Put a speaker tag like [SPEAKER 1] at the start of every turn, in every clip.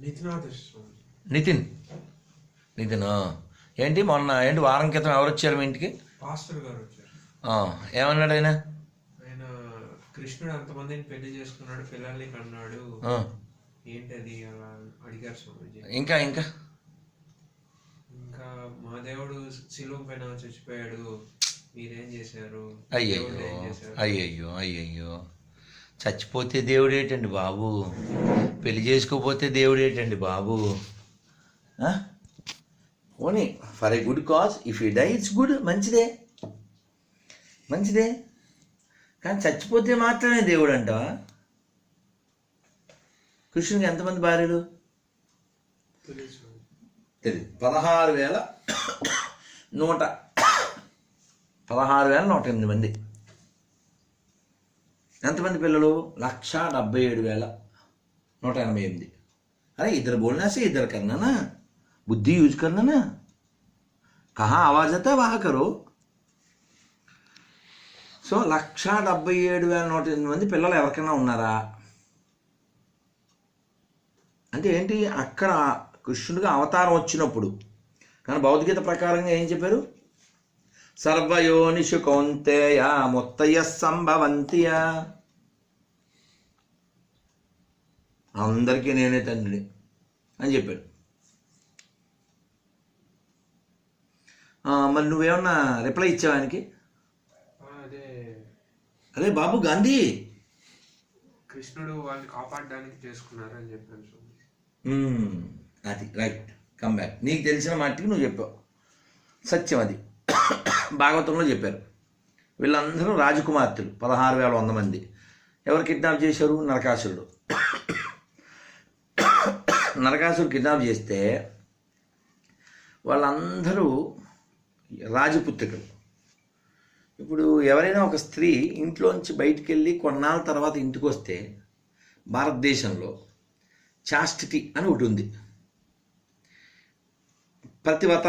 [SPEAKER 1] నితిన్ నితిన్ ఏంటి మొన్న ఏంటి వారం క్రితం ఎవరు వచ్చారు మీ ఇంటికి?
[SPEAKER 2] పాస్టర్ గారు వచ్చారు.
[SPEAKER 1] ఏమన్నాడు ఆయన?
[SPEAKER 2] ఆయన కృష్ణుడు అంతమందిని పెళ్లి చేసుకున్నాడు, పిల్లల్ని కన్నాడు, ఏంటది అలా అడిగారు స్వామీజీ.
[SPEAKER 1] ఇంకా ఇంకా
[SPEAKER 2] ఇంకా మా దేవుడు శిలువ పైన చచ్చిపోయాడు, మీరేం చేశారు?
[SPEAKER 1] అయ్యయ్యో అయ్యయ్యో అయ్యయ్యో, చచ్చిపోతే దేవుడు ఏంటండి బాబు, పెళ్లి చేసుకోపోతే దేవుడు ఏంటండి బాబు. Only for a good cause, if you die it's good, మంచిదే మంచిదే, కానీ చచ్చిపోతే మాత్రమే దేవుడు అంటావా? కృష్ణునికి ఎంతమంది భార్యలు తెలియదు. 16,108 మంది. ఎంతమంది పిల్లలు? 1,77,188. अरे इधर बोलना से इधर करना ना, बुद्धि यूज करना ना, कहाँ आवाज आता है वहाँ करो. సో 1,77,108 మంది పిల్లలు ఎవరికైనా ఉన్నారా అంటే ఏంటి? అక్కడ కృష్ణుడిగా అవతారం వచ్చినప్పుడు, కానీ భౌతికత ప్రకారంగా ఏం చెప్పారు? సర్వయోనిషు కౌంతేయ ముత్తయ సంభవంతియ, అందరికీ నేనే తండ్రిని అని చెప్పాడు. మరి నువ్వేమన్నా రిప్లై ఇచ్చావా ఆయనకి? అదే బాబు గాంధీ,
[SPEAKER 2] కృష్ణుడు వాళ్ళని కాపాడడానికి చేసుకున్నారు అని చెప్పాను.
[SPEAKER 1] అది రైట్, కమ్ బ్యాక్. నీకు తెలిసిన మాటకి నువ్వు చెప్పావు, సత్యం అది. భాగవతంలో చెప్పారు, వీళ్ళందరూ రాజకుమార్తెలు 16,100 మంది. ఎవరు కిడ్నాప్ చేశారు? నరకాసురుడు. నరకాసురుడు కిడ్నాప్ చేస్తే వాళ్ళందరూ రాజపుత్రికలు. ఇప్పుడు ఎవరైనా ఒక స్త్రీ ఇంట్లోంచి బయటికి వెళ్ళి కొన్నాళ్ళ తర్వాత ఇంటికి వస్తే, భారతదేశంలో చాస్టిటీ అని ఒకటి ఉంది. ప్రతివత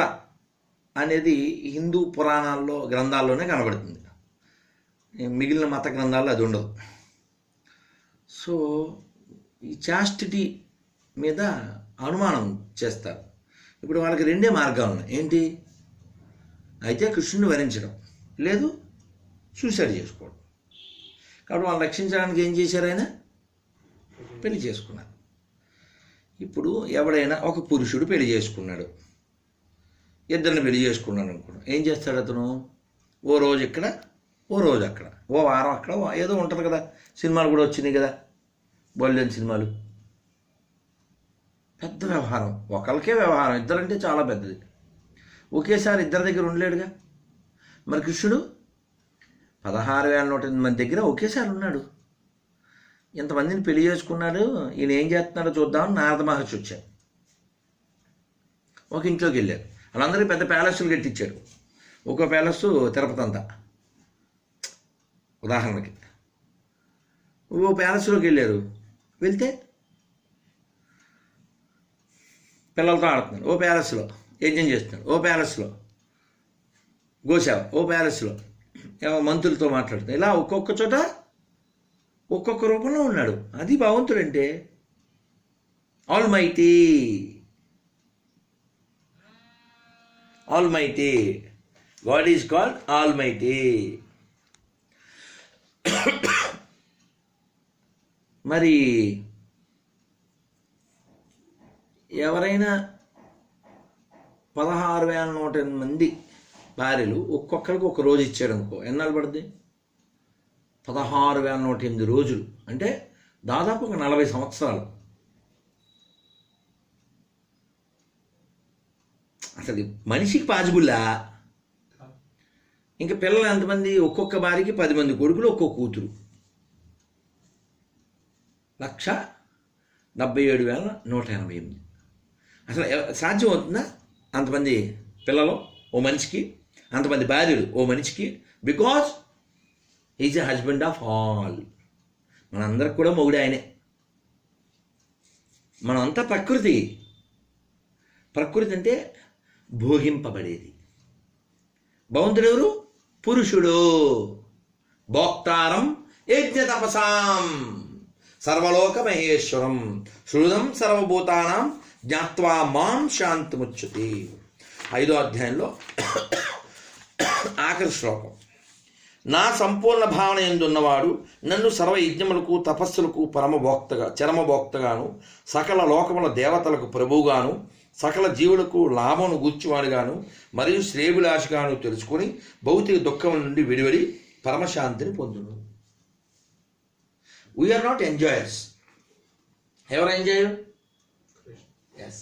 [SPEAKER 1] అనేది హిందూ పురాణాల్లో గ్రంథాల్లోనే కనబడుతుంది, మిగిలిన మత గ్రంథాల్లో అది ఉండదు. సో ఈ చాస్టిటీ మీద అనుమానం చేస్తారు. ఇప్పుడు వాళ్ళకి 2 మార్గాలు ఉన్నాయి. ఏంటి? అయితే కృష్ణుని వరించడం, లేదు సూసైడ్ చేసుకోవడం. కాబట్టి వాళ్ళు రక్షించడానికి ఏం చేశారు? ఆయన పెళ్లి చేసుకున్నారు. ఇప్పుడు ఎవడైనా ఒక పురుషుడు పెళ్లి చేసుకున్నాడు, ఇద్దరిని పెళ్లి చేసుకున్నాడు అనుకోండి, ఏం చేస్తాడు అతను? ఓ రోజు ఇక్కడ, ఓ రోజు అక్కడ, ఓ వారం అక్కడ, ఏదో ఉంటుంది కదా. సినిమాలు కూడా వచ్చినాయి కదా, బోల్డెన్ సినిమాలు. పెద్ద వ్యవహారం, ఒకరికే వ్యవహారం, ఇద్దరంటే చాలా పెద్దది. ఒకేసారి ఇద్దరి దగ్గర ఉండలేడుగా. మరి కృష్ణుడు 16,108 మంది దగ్గర ఒకేసారి ఉన్నాడు. ఇంతమందిని పెళ్లి చేసుకున్నాడు. ఈయన ఏం చేస్తున్నాడో చూద్దామని నారద మహర్షి వచ్చాడు. ఒక ఇంట్లోకి వెళ్ళారు. వాళ్ళందరికీ పెద్ద ప్యాలెస్లు కట్టించాడు. ఒక్కో ప్యాలెస్ తిరుపతి అంతా. ఉదాహరణకి ఓ ప్యాలెస్లోకి వెళ్ళారు. వెళ్తే పిల్లలతో ఆడుతున్నాడు ఓ ప్యాలెస్లో, యజ్ఞం చేస్తున్నాడు ఓ ప్యాలెస్లో, గోసేవ ఓ ప్యాలెస్లో, మంత్రులతో మాట్లాడుతున్నాడు. ఇలా ఒక్కొక్క చోట ఒక్కొక్క రూపంలో ఉన్నాడు. అది భగవంతుడు అంటే. All mighty, all mighty God is called all mighty. మరి ఎవరైనా 16,108 మంది భార్యలు ఒక్కొక్కరికి ఒక రోజు ఇచ్చాడు అనుకో, ఎన్నాళ్ళు పడుతుంది? 16,108 రోజులు అంటే దాదాపు ఒక 40 సంవత్సరాలు. అసలు మనిషికి పాజిబుల్లా? ఇంకా పిల్లలు ఎంతమంది? ఒక్కొక్క భార్యకి 10 మంది కొడుకులు, ఒక్కొక్క కూతురు. 1,77,188. అసలు సాధ్యం అవుతుందా అంతమంది పిల్లలు ఓ మనిషికి, అంతమంది భార్యలు ఓ మనిషికి? Because is a husband of all. మనందరికి కూడా మొగుడు ఆయనే. మనమంతా ప్రకృతి. ప్రకృతి అంటే భోగింపబడేది. భగవంతుడు ఎవరు? పురుషుడు. భోక్తారం యజ్ఞ తపసాం. సర్వలోక మహేశ్వరం హృదం సర్వభూతానాం జ్ఞాత్వా మాం శాంతిముచ్యతే. 5వ అధ్యాయంలో ఆఖరి శ్లోకం. నా సంపూర్ణ భావన ఎందున్నవాడు నన్ను సర్వయజ్ఞములకు తపస్సులకు చరమభోక్తగాను సకల లోకముల దేవతలకు ప్రభువుగాను సకల జీవులకు లాభమును గూర్చువాడుగాను మరియు శ్రేయభిలాషగాను తెలుసుకొని భౌతిక దుఃఖముల నుండి విడివడి పరమశాంతిని పొందును. We are not enjoyers. ఎవరు enjoyer? Yes,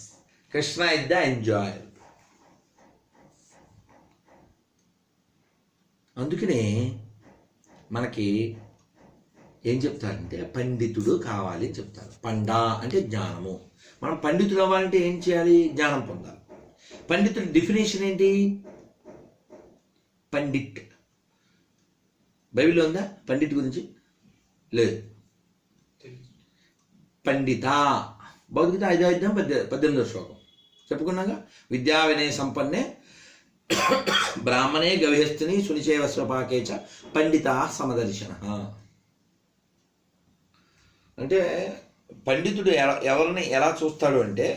[SPEAKER 1] Krishna is the enjoyer. అందుకనే మనకి ఏం చెప్తారంటే పండితుడు కావాలి అని చెప్తారు. పండా అంటే జ్ఞానము. మనం పండితుడు అవ్వాలంటే ఏం చేయాలి? జ్ఞానం పొందాలి. పండితుడి డెఫినేషన్ ఏంటి? పండిట్. బైబిల్లో ఉందా పండిట్ గురించి? లేదు. పండిత భగవద్గీత 5వ అధ్యాయం 18వ శ్లోకం చెప్పుకున్నాగా. విద్యా వినయ సంపన్నే బ్రాహ్మణే గవిహస్తిని సునిచేవ స్వపాకే చ పండిత సమదర్శన. అంటే పండితుడు ఎవరిని ఎలా చూస్తాడు అంటే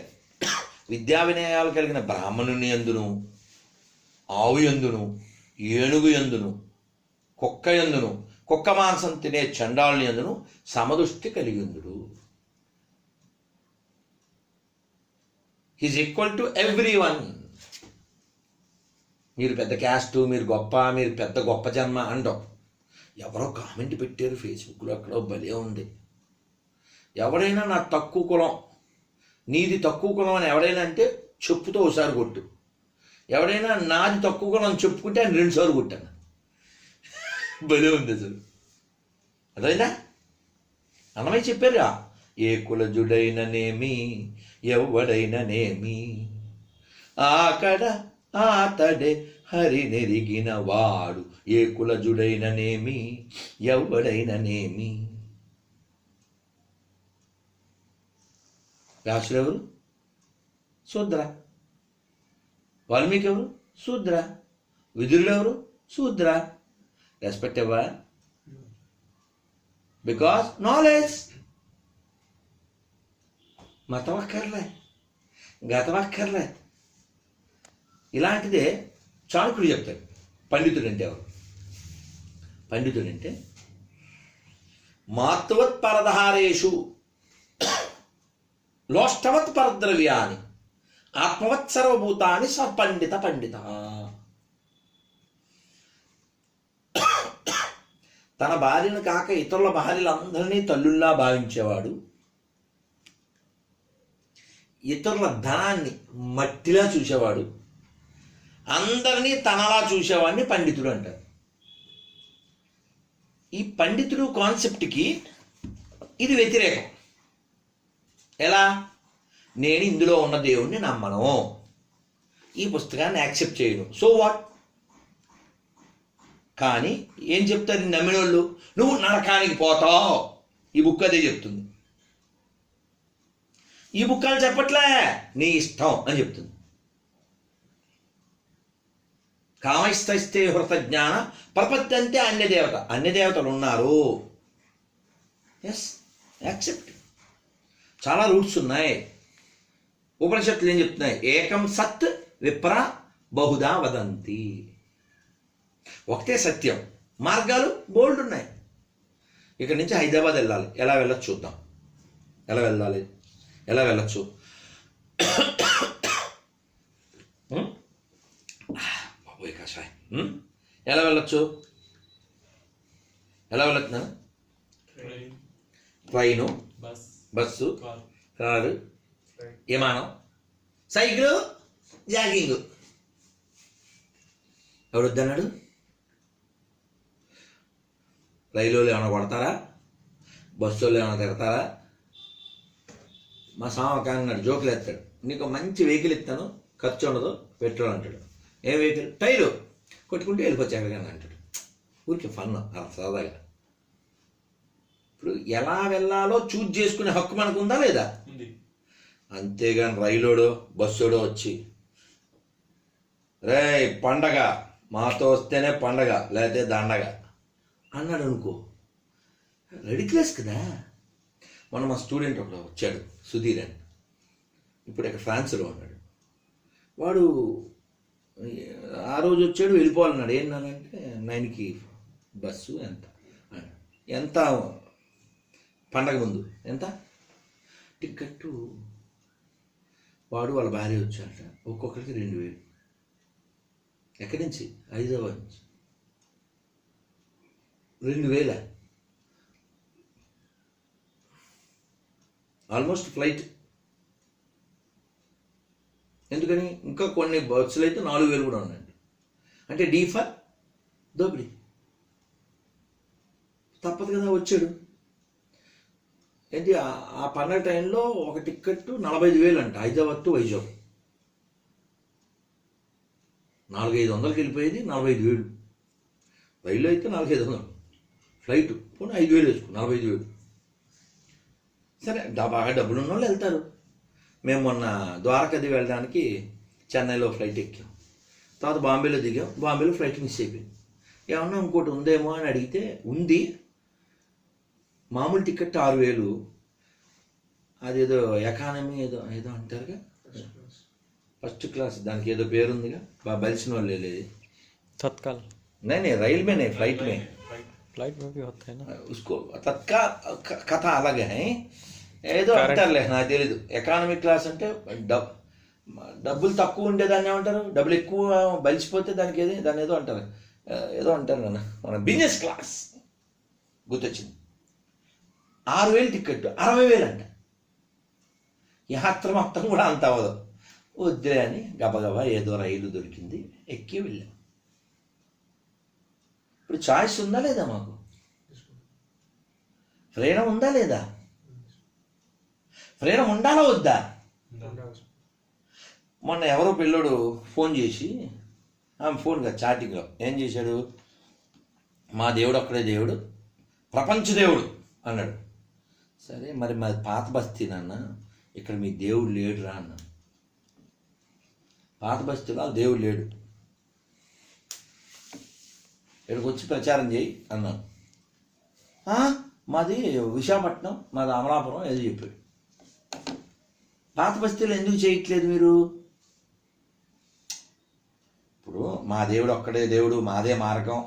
[SPEAKER 1] విద్యా వినయాలు కలిగిన బ్రాహ్మణుని యందును, ఆవు యందును, ఏనుగు యందును, కుక్క యందును, కుక్క మాంసం తినే చండాలుని యందును సమదృష్టి కలిగిందుడు. He's equal to every one. మీరు పెద్ద క్యాస్ట్, మీరు గొప్ప, మీరు పెద్ద గొప్ప జన్మ అండం. ఎవరో కామెంట్ పెట్టారు ఫేస్బుక్లో, అక్కడ భలే ఉంది. ఎవరైనా నా తక్కువ కులం, నీది తక్కువ కులం అని ఎవడైనా అంటే చెప్పుతో ఒకసారి కొట్టు. ఎవడైనా నాది తక్కువ కులం అని చెప్పుకుంటే ఆయన 2 సార్లు కొట్టాను. భలే ఉంది అసలు. అదైనా అన్నమయ్య చెప్పారుగా, ఏ కులజుడైననేమి ఎవడైననేమి ఆకడ ఆతడే హరి నెరిగిన వాడు, ఏ కులజుడైననేమి ఎవడైననేమి. వ్యాసుడు ఎవరు? శూద్ర. వాల్మీకి ఎవరు? శూద్ర. విదురుడు ఎవరు? శూద్ర. రెస్పెక్ట్ ఎవరా? Because knowledge. మతం అక్కర్లే, గతం అక్కర్లే. ఇలాంటిదే చాణక్యుడు చెప్తాడు. పండితుడంటే ఎవరు? పండితుడంటే మాతృవత్ పరదహారేషు లోష్టవత్ పరద్రవ్యాని ఆత్మవత్ సర్వభూతాని సపండిత పండిత. తన భార్యను కాక ఇతరుల భార్యలందరినీ తల్లుల్లా భావించేవాడు, ఇతరుల ధనాన్ని మట్టిలా చూసేవాడు, అందరినీ తనలా చూసేవాడిని పండితుడు అంటారు. ఈ పండితుడు కాన్సెప్ట్కి ఇది వ్యతిరేకం. ఎలా? నేను ఇందులో ఉన్న దేవుణ్ణి నమ్మను, ఈ పుస్తకాన్ని యాక్సెప్ట్ చేయను, సో వాట్. కానీ ఏం చెప్తారు నమ్మిన వాళ్ళు? నువ్వు నరకానికి పోతావు. ఈ బుక్ అదే చెప్తుంది. ఈ బుక్ అని చెప్పట్లే, నీ ఇష్టం అని చెప్తుంది. కామైస్తైస్తే హృత జ్ఞాన ప్రపద్యంతే అన్యదేవత. అన్యదేవతలు ఉన్నారు. Yes, accept. చాలా రూట్స్ ఉన్నాయి. ఉపనిషత్తులు ఏం చెప్తున్నాయి? ఏకం సత్ విప్ర బహుదా వదంతి. ఒకటే సత్యం, మార్గాలు బోల్డ్ ఉన్నాయి. ఇక్కడ నుంచి హైదరాబాద్ వెళ్ళాలి, ఎలా వెళ్ళచ్చు చూద్దాం. ఎలా వెళ్ళాలి, ఎలా వెళ్ళచ్చు? బాబోయ్ కాషాయ్. ఎలా వెళ్ళచ్చు? ఎలా వెళ్ళొచ్చు? ట్రైను, బస్సు, కారు, విమానం, సైకిల్, జాగింగ్. ఎవడొద్దన్నాడు? రైలు వాళ్ళు ఏమైనా కొడతారా? బస్సు వాళ్ళు ఏమైనా తిడతారా? మా సామకాన్ని అన్నాడు, జోకులు ఎత్తాడు. నీకు మంచి వెహికల్ ఇస్తాను, ఖర్చు ఉండదు, పెట్రోల్ అంటాడు. ఏ వెహికల్? టైరు కొట్టుకుంటే వెళ్ళిపోవచ్చు ఎక్కడికైనా అంటాడు. ఊరికి ఫన్, సరదాగా. ఇప్పుడు ఎలా వెళ్ళాలో చూజ్ చేసుకునే హక్కు మనకు ఉందా లేదా? అంతేగాని రైలోడో బస్సోడో వచ్చి రే పండగ మాతో వస్తేనే పండగ లేకపోతే దండగ అన్నాడు అనుకో, రెడిక్లెస్ కదా. మొన్న మా స్టూడెంట్ ఒకడు వచ్చాడు, సుధీర్ అని. ఇప్పుడు ఇక్కడ ఫ్రాన్స్లో ఉన్నాడు. వాడు ఆ రోజు వచ్చాడు, వెళ్ళిపోవాలన్నాడు. ఏంటంటే 9కి బస్సు. ఎంత పండగ ముందు ఎంత టికెట్టు? వాడు వాళ్ళ భార్య వచ్చారట, ఒక్కొక్కరికి 2000. ఎక్కడి నుంచి? హైదరాబాద్ నుంచి 2000. Almost flight. ఎందుకని? ఇంకా కొన్ని బస్సులు అయితే 4000 కూడా ఉన్నాయండి. అంటే డీ ఫర్ దోపిడీ. తప్పదు కదా, వచ్చాడు. ఏంటి ఆ పండగ టైంలో ఒక టికెట్ 45,000 అంట, హైదరాబాద్ టు వైజాగ్. 400-500కి వెళ్ళిపోయేది 45,000. రైల్లో అయితే 400-500, ఫ్లైట్ పోనీ 5,000 వేసుకో, 45,000. సరే, బాగా డబ్బులు ఉన్న వాళ్ళు వెళ్తారు. మేము మొన్న ద్వారకది వెళ్ళడానికి చెన్నైలో ఫ్లైట్ ఎక్కాం. తర్వాత బాంబేలో దిగాం. బాంబేలో ఫ్లైట్ మిస్ అయిపోయింది. ఏమన్నా ఇంకోటి ఉందేమో అని అడిగితే ఉంది. మామూలు టికెట్ 6,000. అదేదో ఎకానమీ ఏదో ఏదో అంటారుగా, ఫస్ట్ క్లాస్, దానికి ఏదో పేరుందిగా, బాగా బలిసిన వాళ్ళు వెళ్ళేది.
[SPEAKER 3] तत्काल
[SPEAKER 1] नहीं रेल में नहीं, फ्लाइट में
[SPEAKER 3] में भी होता है ना
[SPEAKER 1] उसको तत्काल కథ అలాగే ఏదో అంటారులే, నాకు తెలీదు. ఎకానమిక్ క్లాస్ అంటే డబ్బులు తక్కువ ఉండేదాన్ని ఏమంటారు, డబ్బులు ఎక్కువ బలిసిపోతే దానికి దాన్ని ఏదో అంటారు, ఏదో అంటారు కదా. మన బిజినెస్ క్లాస్ గుర్తొచ్చింది. 6,000 టికెట్ 60,000 అంట. యాత్ర మొత్తం కూడా అంత అవ్వదు. వద్దులే అని గబగబా ఏదో రైలు దొరికింది, ఎక్కి వెళ్ళాం. ఇప్పుడు చాయిస్ ఉందా లేదా? మాకు ఫ్రీడమ్ ఉందా లేదా? ఫ్రీడమ్ ఉండాలా వద్దా? మొన్న ఎవరో పిల్లోడు ఫోన్ చేసి, ఫోన్గా చాటింగ్లో ఏం చేశాడు, మా దేవుడు ఒక్కడే దేవుడు, ప్రపంచ దేవుడు అన్నాడు. సరే, మరి మాది పాత బస్తీ నాన్న, ఇక్కడ మీ దేవుడు లేడురా అన్న. పాత బస్తీలో దేవుడు లేడు, ఇక్కడికి వచ్చి ప్రచారం చేయి అన్నాను. మాది విశాఖపట్నం, మాది అమలాపురం ఏదో చెప్పాడు. పాత బస్తీలో ఎందుకు చేయట్లేదు మీరు? ఇప్పుడు మా దేవుడు ఒక్కడే దేవుడు, మాదే మార్గం,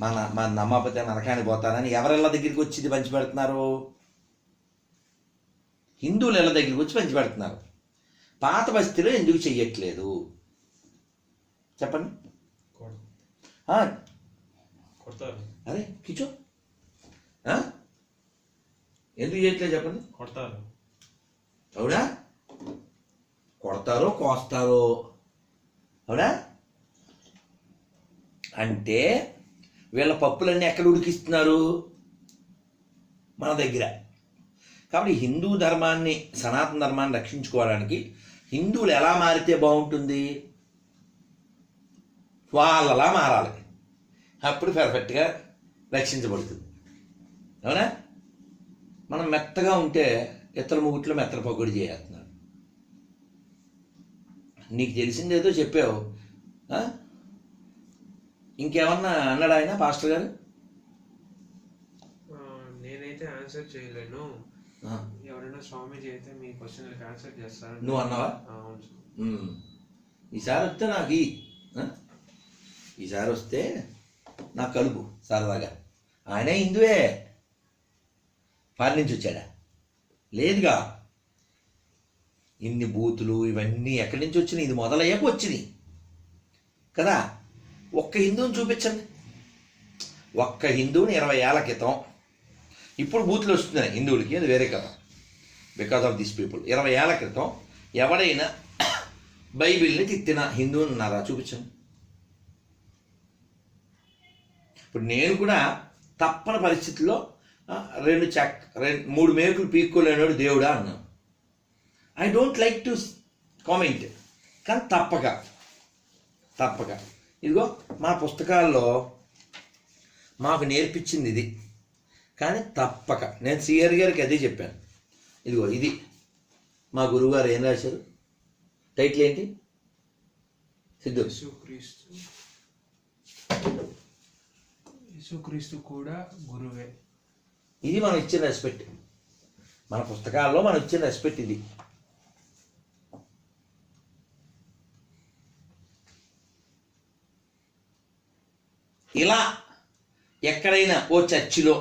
[SPEAKER 1] మన నమ్మకపోతే నరకానికి పోతారని ఎవరెళ్ళ దగ్గరికి వచ్చి ఇది పంచిపెడుతున్నారు? హిందువులు ఇళ్ళ దగ్గరికి వచ్చి పంచిపెడుతున్నారు. పాత బస్తీలో ఎందుకు చెయ్యట్లేదు చెప్పండి? అరే కిచో, ఎందుకు చేయట్లేదు చెప్పండి?
[SPEAKER 2] కొడతారు.
[SPEAKER 1] అవునా? కొడతారో కోస్తారో, అవునా? అంటే వీళ్ళ పప్పులన్నీ ఎక్కడ ఉడికిస్తున్నారు? మన దగ్గర. కాబట్టి హిందూ ధర్మాన్ని, సనాతన ధర్మాన్ని రక్షించుకోవడానికి హిందువులు ఎలా మారితే బాగుంటుంది? వాళ్ళలా మారాలి, అప్పుడు పర్ఫెక్ట్గా రక్షించబడుతుంది. అవునా? మనం మెత్తగా ఉంటే ఇతర ముగుట్లో మెత్తల పకోడి చేస్తున్నారు. నీకు తెలిసిందేదో చెప్పావు, ఇంకేమన్నా అన్నాడు ఆయన పాస్టర్ గారు?
[SPEAKER 2] నేనైతే ఆన్సర్ చేయలేను, ఎవరైనా స్వామీజీ అయితే మీ క్వశ్చన్లకు ఆన్సర్ చేస్తారు.
[SPEAKER 1] నువ్వు అన్నావా?
[SPEAKER 2] అవును.
[SPEAKER 1] ఈసారి వస్తే నాకు ఈసారి వస్తే నాకు కలుపు సరదాగా. ఆయన హిందువే, ఫారిన్ నుంచి వచ్చాడా? లేదుగా. ఇన్ని బూతులు ఇవన్నీ ఎక్కడి నుంచి వచ్చినాయి? ఇది మొదలయ్యాక వచ్చినాయి కదా. ఒక్క హిందువుని చూపించండి, ఒక్క హిందువుని 20 ఏళ్ల క్రితం. ఇప్పుడు బూతులు వస్తున్నాయి హిందువులకి, అది వేరే కదా, బికాస్ ఆఫ్ దిస్ పీపుల్. 20 ఏళ్ల క్రితం ఎవడైనా బైబిల్ని తిట్టిన హిందువుని ఉన్నారా? చూపించండి. ఇప్పుడు నేను కూడా తప్పని పరిస్థితుల్లో 3 మేకులు పీక్కోలేనాడు దేవుడా అన్నాను. I don't like to comment, కానీ తప్పక ఇదిగో మా పుస్తకాల్లో మాకు నేర్పించింది ఇది. కానీ తప్పక నేను సిఆర్ గారికి అదే చెప్పాను. ఇదిగో ఇది మా గురువుగారు ఏం రాశారు, టైటిల్ ఏంటి? సిద్ధు,
[SPEAKER 2] యేసుక్రీస్తు కూడా గురువే.
[SPEAKER 1] ఇది మనం ఇచ్చిన రెస్పెక్ట్. మన పుస్తకాల్లో మనం ఇచ్చిన రెస్పెక్ట్ ఇది. ఇలా ఎక్కడైనా ఓ చర్చిలో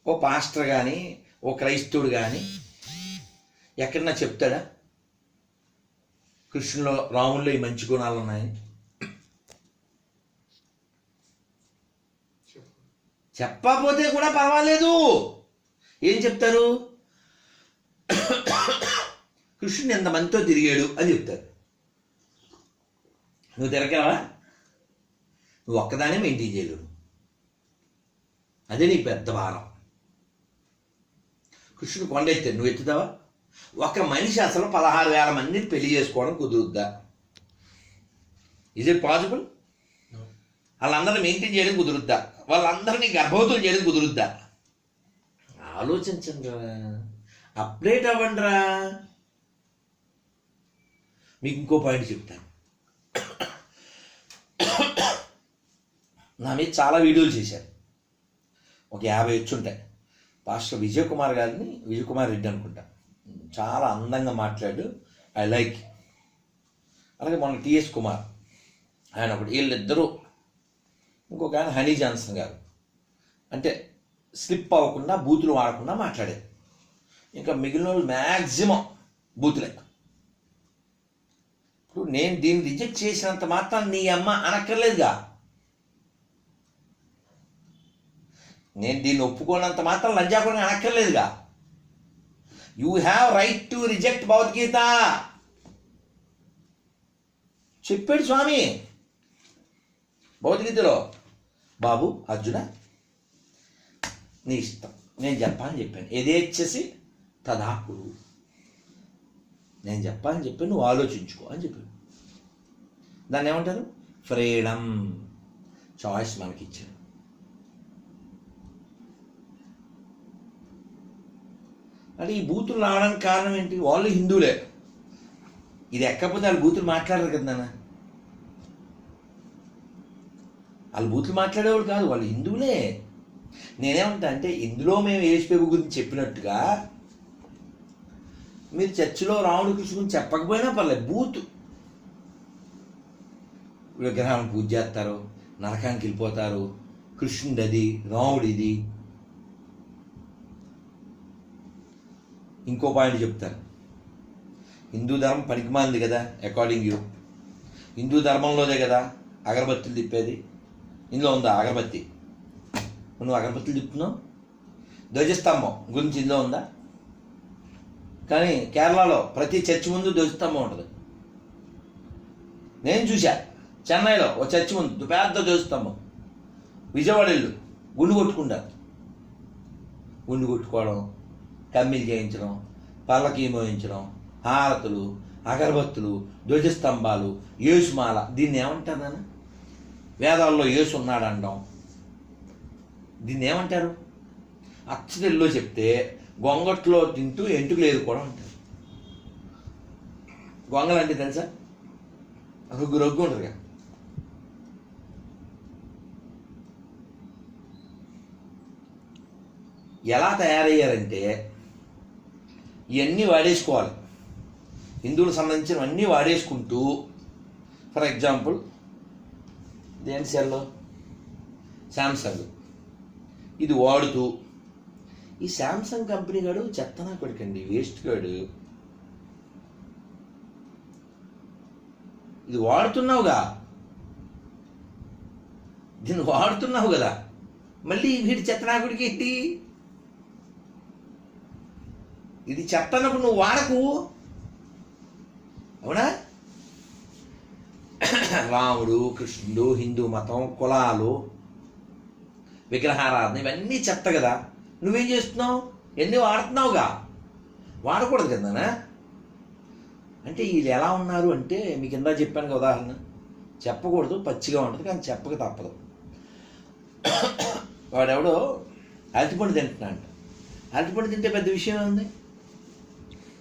[SPEAKER 1] ఓ పాస్టర్ కానీ ఓ క్రైస్తవుడు కానీ ఎక్కడన్నా చెప్తాడా కృష్ణులో రాముల్లో ఈ మంచి గుణాలు ఉన్నాయి? చెప్పకపోతే కూడా పర్వాలేదు. ఏం చెప్తారు? కృష్ణుడు ఎంతమందితో తిరిగాడు అని చెప్తారు. నువ్వు తిరగలవా? నువ్వు ఒక్కదానే మెయింటైన్ చేయలేవు. అదే నీ పెద్ద భారం. కృష్ణుడు కొండ ఎత్తాడు, నువ్వు ఎత్తుతావా? ఒక మనిషి అసలు 16,000 మందిని పెళ్లి చేసుకోవడం కుదురుద్దా? Is it possible? వాళ్ళందరినీ మెయింటైన్ చేయడం కుదురుద్దా? వాళ్ళందరినీ గర్భవతులు చేయడం కుదురుద్దా? ఆలోచించండి రా, అప్డేట్ అవ్వండి రా. మీకు ఇంకో పాయింట్ చెప్తాను. నా మీద చాలా వీడియోలు చేశారు, ఒక 50 వచ్చుంటాయి. పాస్టర్ విజయ్ కుమార్ రెడ్డి అనుకుంటా, చాలా అందంగా మాట్లాడు, ఐ లైక్. అలాగే మొన్న టిఎస్ కుమార్ ఆయన ఒకటి, వీళ్ళిద్దరూ. ఇంకొక ఆయన హనీ జాన్సన్ గారు, అంటే స్లిప్ అవ్వకుండా బూతులు వాడకుండా మాట్లాడారు. ఇంకా మిగిలిన వాళ్ళు మ్యాక్సిమం బూతులే. ఇప్పుడు నేను దీన్ని రిజెక్ట్ చేసినంత మాత్రం నీ అమ్మ అనక్కర్లేదుగా. నేను దీన్ని ఒప్పుకోనంత మాత్రం లంజాకొని అనక్కర్లేదుగా. You have right to reject Bhagavad Gita చెప్పాడు స్వామి భగవద్గీతలో. బాబు అర్జున, నీ ఇష్టం, నేను చెప్పాలని చెప్పాను. ఏదేచ్చేసి తదాకుడు, నేను చెప్పాలని చెప్పాను, నువ్వు ఆలోచించుకో అని చెప్పాను. దాన్ని ఏమంటారు? ఫ్రీడమ్, చాయిస్ మనకి ఇచ్చాడు. అంటే ఈ బూతులు రావడానికి కారణం ఏంటి? వాళ్ళు హిందువులే. ఇది ఎక్కపోతే వాళ్ళు బూతులు మాట్లాడరు కదా నాన్న. వాళ్ళు బూతులు మాట్లాడేవాళ్ళు కాదు, వాళ్ళు హిందువులే. నేనేమంటా అంటే, ఇందులో మేము యేసుప్రభు గురించి చెప్పినట్టుగా మీరు చర్చిలో రాముడు కృష్ణ గురించి చెప్పకపోయినా పర్లేదు. బూతు విగ్రహాలను పూజ చేస్తారు, నరకానికి వెళ్ళిపోతారు, కృష్ణుడు అది, రాముడు ఇది. ఇంకో పాయింట్ చెప్తాను. హిందూ ధర్మం పనికిమాలింది కదా అకార్డింగ్ యూ. హిందూ ధర్మంలోదే కదా అగరబత్తులు తిప్పేది. ఇందులో ఉందా అగరబత్తి? నువ్వు అగరబత్తులు తిప్పుతున్నావు. ధ్వజస్తంభం గురించి ఇందులో ఉందా? కానీ కేరళలో ప్రతి చర్చి ముందు ధ్వజస్తంభం ఉంటుంది. నేను చూసా, చెన్నైలో ఒక చర్చి ముందు పెద్ద ధ్వజస్తంభం. విజయవాడ ఇల్లు గుండు కొట్టుకుంటారు. గుండు కొట్టుకోవడం, కమ్మిలు చేయించడం, పల్లకి మోయించడం, హారతులు, అగరబత్తులు, ధ్వజస్తంభాలు, యేసుమాల. దీన్ని ఏమంటారు నాన్న? వేదాల్లో యేసు ఉన్నాడు అనడం. దీన్ని ఏమంటారు? అచ్చతెల్లో చెప్తే గొంగట్లో తింటూ ఎంటుకలు ఏరుకోవడం అంటారు. గొంగలు అంటే తెలుసా? రొగ్గు రొగ్గు ఉంటుంది కదా. ఎలా తయారయ్యారంటే ఇవన్నీ వాడేసుకోవాలి. హిందువులకు సంబంధించినవన్నీ వాడేసుకుంటూ, ఫర్ ఎగ్జాంపుల్ దేని సెల్లో శాంసంగ్ ఇది వాడుతూ, ఈ శాంసంగ్ కంపెనీ గాడు చెత్తనా కొడుకండి, వేస్ట్ గాడు. ఇది వాడుతున్నావుగా, దీన్ని వాడుతున్నావు కదా, మళ్ళీ వీడి చెత్తనా కొడుకు ఏంటి? ఇది చెత్తనప్పుడు నువ్వు వాడకు, అవునా? రాముడు, కృష్ణుడు, హిందూ మతం, కులాలు, విగ్రహారాధన, ఇవన్నీ చెత్త కదా. నువ్వేం చేస్తున్నావు? ఎన్ని వాడుతున్నావుగా, వాడకూడదు కదా. అంటే వీళ్ళు ఎలా ఉన్నారు అంటే, మీకు ఇందా చెప్పాను కదా ఉదాహరణ. చెప్పకూడదు, పచ్చిగా ఉంటుంది, కానీ చెప్పక తప్పదు. వాడెవడో అరటిపండు తింటున్నాడు. అరటిపండు తింటే పెద్ద విషయం ఉంది,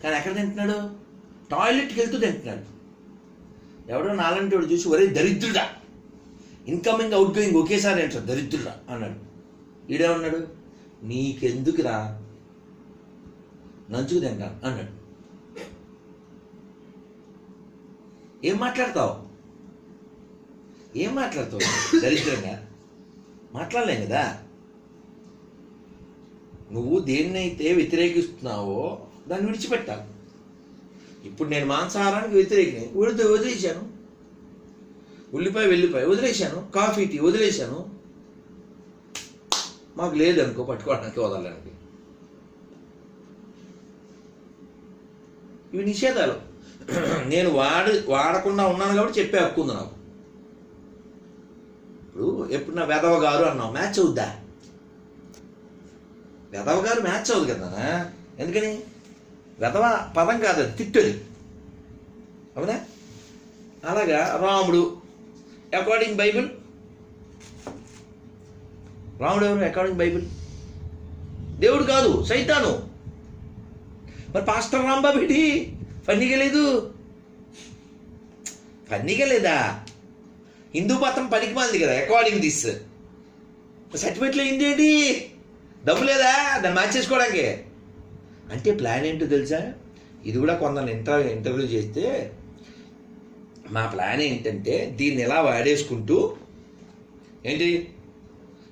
[SPEAKER 1] కానీ ఎక్కడ తింటున్నాడు? టాయిలెట్కి వెళ్తూ తింటున్నాడు. ఎవడో నాలంటి వాడు చూసి, ఒరే దరిద్రుడా, ఇన్కమింగ్ అవుట్ గోయింగ్ ఒకేసారి అంటారు, దరిద్రుడా అన్నాడు. ఈడేమన్నాడు? నీకెందుకురా, నంచుకు తింటాను అన్నాడు. ఏం మాట్లాడతావు దరిద్రంగా మాట్లాడలేం కదా. నువ్వు దేన్నైతే వ్యతిరేకిస్తున్నావో దాన్ని విడిచిపెట్టాలి. ఇప్పుడు నేను మాంసాహారానికి వ్యతిరేకిని, వదిలేశాను. ఉల్లిపాయ వెల్లిపాయ వదిలేశాను, కాఫీ టీ వదిలేశాను. మాకు లేదనుకో పట్టుకోవడానికి, వదలడానికి. ఇవి నిషేధాలు. నేను వాడకుండా ఉన్నాను కాబట్టి చెప్పే హక్కు ఉంది నాకు. ఇప్పుడు ఎప్పుడు నా వెధవ గారు అన్నావు, మ్యాచ్ అవుద్దా? వెధవ గారు మ్యాచ్ అవుదు కదా. ఎందుకని? వెధవ పదం కాదు, అది తిట్టది, అవునా? అలాగా రాముడు అకార్డింగ్ బైబిల్, రాముడు ఎవరు అకార్డింగ్ బైబిల్? దేవుడు కాదు, సైతాను. మరి పాస్టర్ రాంబాబు ఏంటి ఫన్నీగా లేదు? ఫన్నీగా లేదా? హిందూ మతం పనికి మాలింది కదా అకార్డింగ్ దిస్. సర్టిఫికెట్లో హిందీ ఏంటి? డబ్బు లేదా దాన్ని మ్యాచ్ చేసుకోవడానికి? అంటే ప్లాన్ ఏంటో తెలుసా? ఇది కూడా కొందరు ఇంటర్వ్యూ చేస్తే మా ప్లాన్ ఏంటంటే దీన్ని ఎలా వాడేసుకుంటూ, ఏంటి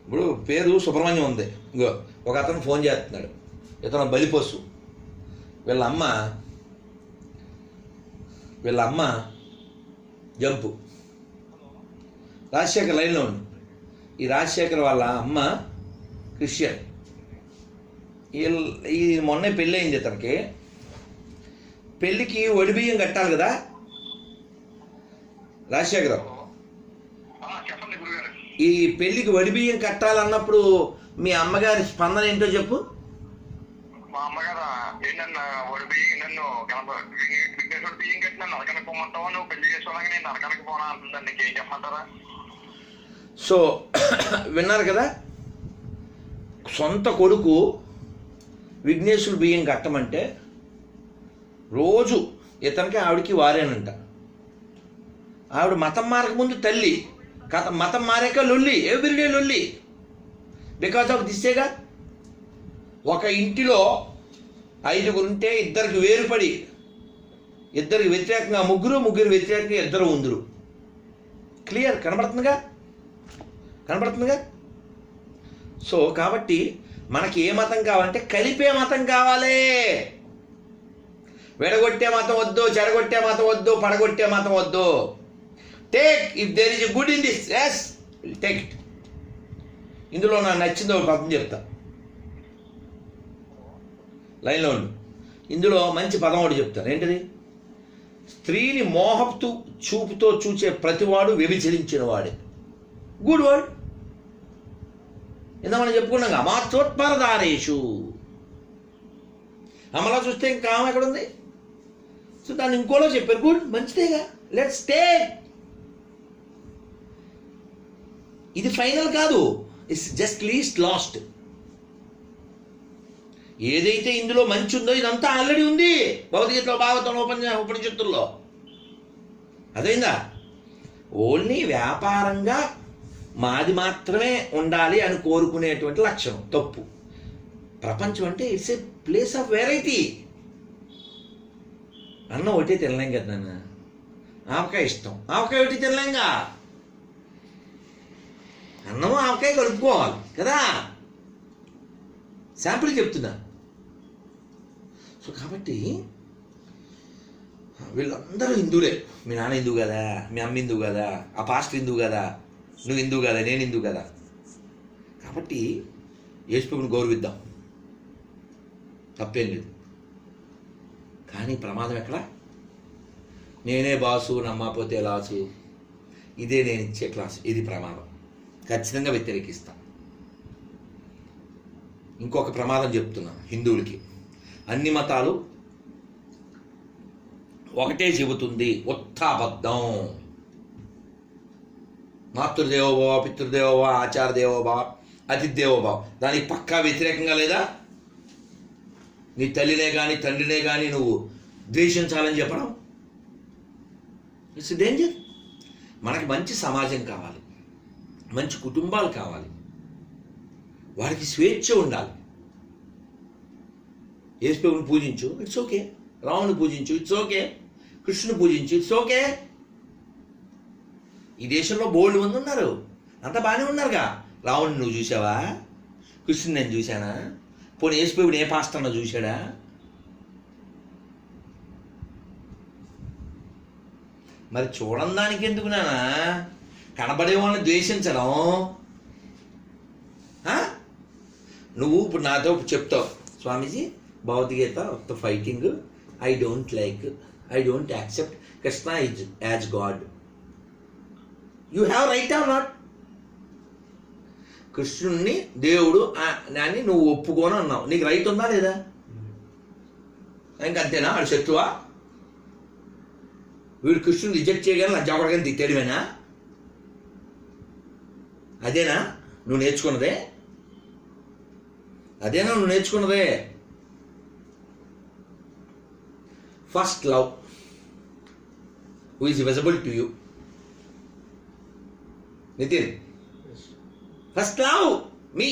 [SPEAKER 1] ఇప్పుడు పేరు సుబ్రహ్మణ్యం ఉంది, ఇంకో ఒక అతను ఫోన్ చేస్తున్నాడు, ఇతను బలిపశు, వీళ్ళ అమ్మ జంపు. రాజశేఖర్ లైన్లో ఉంది. ఈ రాజశేఖర్ వాళ్ళ అమ్మ క్రిస్టియన్. ఈ మొన్నే పెళ్ళి అయింది ఇతనికి. పెళ్ళికి వడిబియ్యం కట్టాలి కదా రాజశేఖర్. ఈ పెళ్ళికి వడిబియ్యం కట్టాలన్నప్పుడు మీ అమ్మగారి స్పందన ఏంటో చెప్పు.
[SPEAKER 4] మా అమ్మగారు ఏంటన్నా వడిబియ్యం నన్ను విఘ్నేశ్వర బియ్యం కట్టి నన్ను నరకనికి పోమంటావా, నువ్వు పెళ్లి చేసుకోవాలని నేను నరకనికి పోనా అంటుందండి. నీకేం చెప్పమంటారా?
[SPEAKER 1] సో విన్నారు కదా, సొంత కొడుకు విఘ్నేశ్వరుడు బియ్యం కట్టమంటే రోజు ఇతనికి ఆవిడికి వారేనంట. ఆవిడ మతం మారకముందు తల్లి, మతం మారాక లొల్లి, ఎవ్రీడే లొల్లి. బికాస్ ఆఫ్ దిస్సేగా. ఒక ఇంటిలో 5 ఉంటే 2కి వేరుపడి, 2కి వ్యతిరేకంగా ముగ్గురు వ్యతిరేకంగా 2 ఉందరు. క్లియర్ కనబడుతుందిగా. సో కాబట్టి మనకి ఏ మతం కావాలంటే కలిపే మతం కావాలి. విడగొట్టే మతం వద్దు, చెడగొట్టే మతం వద్దు, పడగొట్టే మతం వద్దు. Take if there is a good in this, yes take it. ఇందులో నాకు నచ్చింది ఒక పదం చెప్తా, లైన్లో ఉండు. ఇందులో మంచి పదం ఒకటి చెప్తాను. ఏంటిది? స్త్రీని మోహపు చూపుతో చూచే ప్రతివాడు వ్యభిచరించిన వాడే. Good word. ఇందా మనం చెప్పుకున్నాం, అమాత్రోత్పరదారేషు. అమలా చూస్తే ఇంకా ఆమె ఎక్కడ ఉంది? సో దాన్ని ఇంకోలో చెప్పారు. గుడ్, మంచిదేగా, లెట్స్ టేక్. ఇది ఫైనల్ కాదు, ఇట్స్ జస్ట్ లీస్ట్ లాస్ట్. ఏదైతే ఇందులో మంచి ఉందో ఇదంతా ఆల్రెడీ ఉంది భగవద్గీతలో, భాగవతంలో, ఉపనిషత్తుల్లో. అదైందా? ఓన్లీ వ్యాపారంగా మాది మాత్రమే ఉండాలి అని కోరుకునేటువంటి లక్షణం తప్పు. ప్రపంచం అంటే it's a place of variety. అన్నం ఒకటి తినలేం కదా నాన్న, ఆవకాయ ఇష్టం, ఆవకాయ ఒకటి తినలేంగా. అన్నం ఆవకాయ కలుపుకోవాలి కదా. శాంపుల్ చెప్తున్నా. సో కాబట్టి వీళ్ళందరూ హిందువులే. మీ నాన్న హిందువు కదా, మీ అమ్మ హిందువు కదా, ఆ పాస్టర్ హిందువు కదా, నువ్వు హిందువు కదా, నేను హిందువు కదా. కాబట్టి యేసుప్రభుని గౌరవిద్దాం, తప్పేం లేదు. కానీ ప్రమాదం ఎక్కడ? నేనే బాసు, నమ్మకపోతే లాసు, ఇదే నేను ఇచ్చే క్లాసు. ఇది ప్రమాదం. ఖచ్చితంగా వ్యతిరేకిస్తాం. ఇంకొక ప్రమాదం చెప్తున్నా హిందువులకి. అన్ని మతాలు ఒకటే చెబుతుంది, ఉత్తాబద్ధం. మాతృదేవోభవ, పితృదేవోభవ, ఆచార దేవోభవ, అతిథి దేవోభవ. దానికి పక్కా వ్యతిరేకంగా లేదా? నీ తల్లినే కానీ తండ్రినే కానీ నువ్వు ద్వేషించాలని చెప్పడం ఇట్స్ డేంజర్. మనకి మంచి సమాజం కావాలి, మంచి కుటుంబాలు కావాలి, వారికి స్వేచ్ఛ ఉండాలి. యేసుప్రభుని పూజించు, ఇట్స్ ఓకే. రాముని పూజించు, ఇట్స్ ఓకే. కృష్ణుని పూజించు, ఇట్స్ ఓకే. ఈ దేశంలో బోల్డ్ మంది ఉన్నారు, అంతా బాగానే ఉన్నారుగా. రాముని నువ్వు చూసావా? కృష్ణుని నేను చూశానా? పోనీ యేసుప్రభుని ఏ పాస్టర్నో చూశాడా? మరి చూడని దానికి ఎందుకు నానా కనబడే వాళ్ళని ద్వేషించడం? నువ్వు ఇప్పుడు నాతో చెప్తావు, స్వామీజీ భగవద్గీత ఒక fighting, I don't accept Krishna is as God. You have right are not? కృష్ణుణ్ణి దేవుడు అని నువ్వు ఒప్పుకోను అన్నావు, నీకు రైట్ ఉందా లేదా? ఇంకంతేనా? వాడు శత్రువా? వీడు కృష్ణుని రిజెక్ట్ చేయగానే లంచాపడగానే తిట్టేయడమేనా? అదేనా నువ్వు నేర్చుకున్నదే? First love who is visible to you. Nitin, first love me.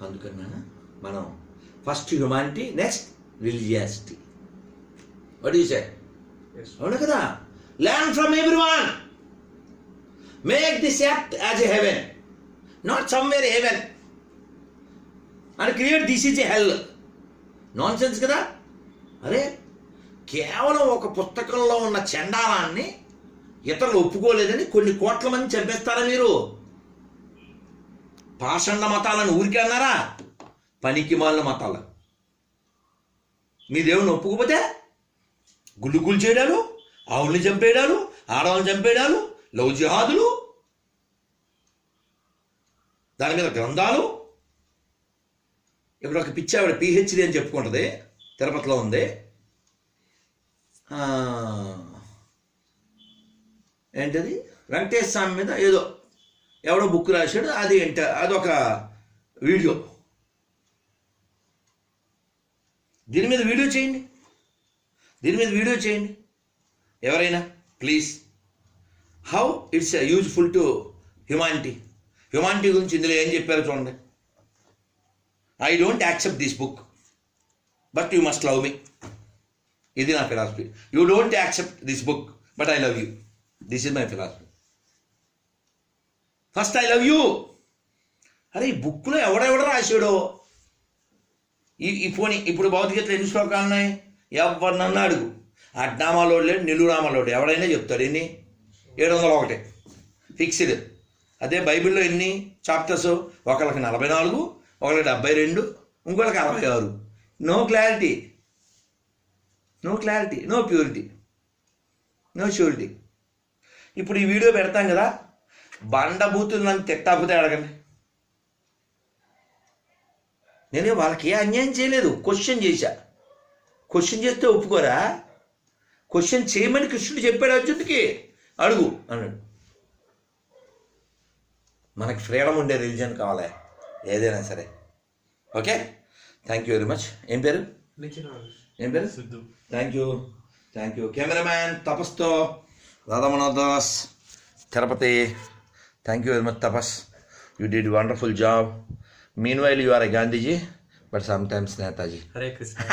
[SPEAKER 1] అందుకన్నా మనం first humanity, next religiosity. What you say? అవును కదా. Learn from everyone. Make this act as a heaven, not somewhere heaven, and create this is a hell. Nonsense కదా. అరే కేవలం ఒక పుస్తకంలో ఉన్న చండాలాన్ని ఇతరులు ఒప్పుకోలేదని కొన్ని కోట్ల మంది చంపేస్తారా మీరు? పాషండ మతాలను ఊరికే అన్నారా? పనికి మాలిన మతాలు. మీ దేవుని ఒప్పుకోకపోతే గుళ్ళు చేయడాలు, ఆవుల్ని చంపేయడాలు, ఆడవాళ్ళని చంపేయడాలు, లవ్ జిహాదులు, దాని మీద గ్రంథాలు. ఇప్పుడు ఒక పిచ్చి ఆవిడ పిహెచ్డి అని చెప్పుకుంటుంది, తిరుపతిలో ఉంది. ఏంటది, వెంకటేశ్వర స్వామి మీద ఏదో ఎవడో బుక్ రాశాడు, అది అదొక వీడియో. దీని మీద వీడియో చేయండి ఎవరైనా please. How it's useful to humanity గురించి ఇందులో ఏం చెప్పారో చూడండి. I don't accept this book but you must love మీ. ఇది నా philosophy. You don't accept this book but I love you. This is my philosophy. First I love you. అరే ఈ బుక్లో ఎవడెవడ రాశాడో ఈ పోనీ. ఇప్పుడు భౌతికతలో ఎన్ని శ్లోకాలు ఉన్నాయి? ఎవరినన్నా అడుగు. అడ్డామాలోడు లేడు, నిల్లు రామాలోడు, ఎవడైనా చెప్తాడు. ఎన్ని? 701 ఫిక్స్డ్. అదే బైబిల్లో ఎన్ని చాప్టర్స్? ఒకళ్ళకి 44, ఒకళ్ళకి 72, ఇంకొకళ్ళకి 66. No clarity, no purity, no surety. ఇప్పుడు ఈ వీడియో పెడతాం కదా, బండబూతులు నన్ను తిట్టాపుతే అడగండి. నేనే వాళ్ళకి ఏ అన్యాయం చేయలేదు, క్వశ్చన్ చేశా. క్వశ్చన్ చేస్తే ఒప్పుకోరా? క్వశ్చన్ చేయమని కృష్ణుడు చెప్పాడు అర్జునుడికి, అడుగు అన్నాడు. మనకి ఫ్రీడమ్ ఉండే రిలీజన్ కావాలి ఏదైనా సరే. Okay, thank you very much. ఏం పేరు? సిద్ధు. Thank you. కెమెరామ్యాన్ తపస్తో Radhamanodas, Tirupati. Thank you very much Tapas. You did wonderful job. Meanwhile, you are a Gandhiji, but sometimes Netaji.
[SPEAKER 3] Hare Krishna.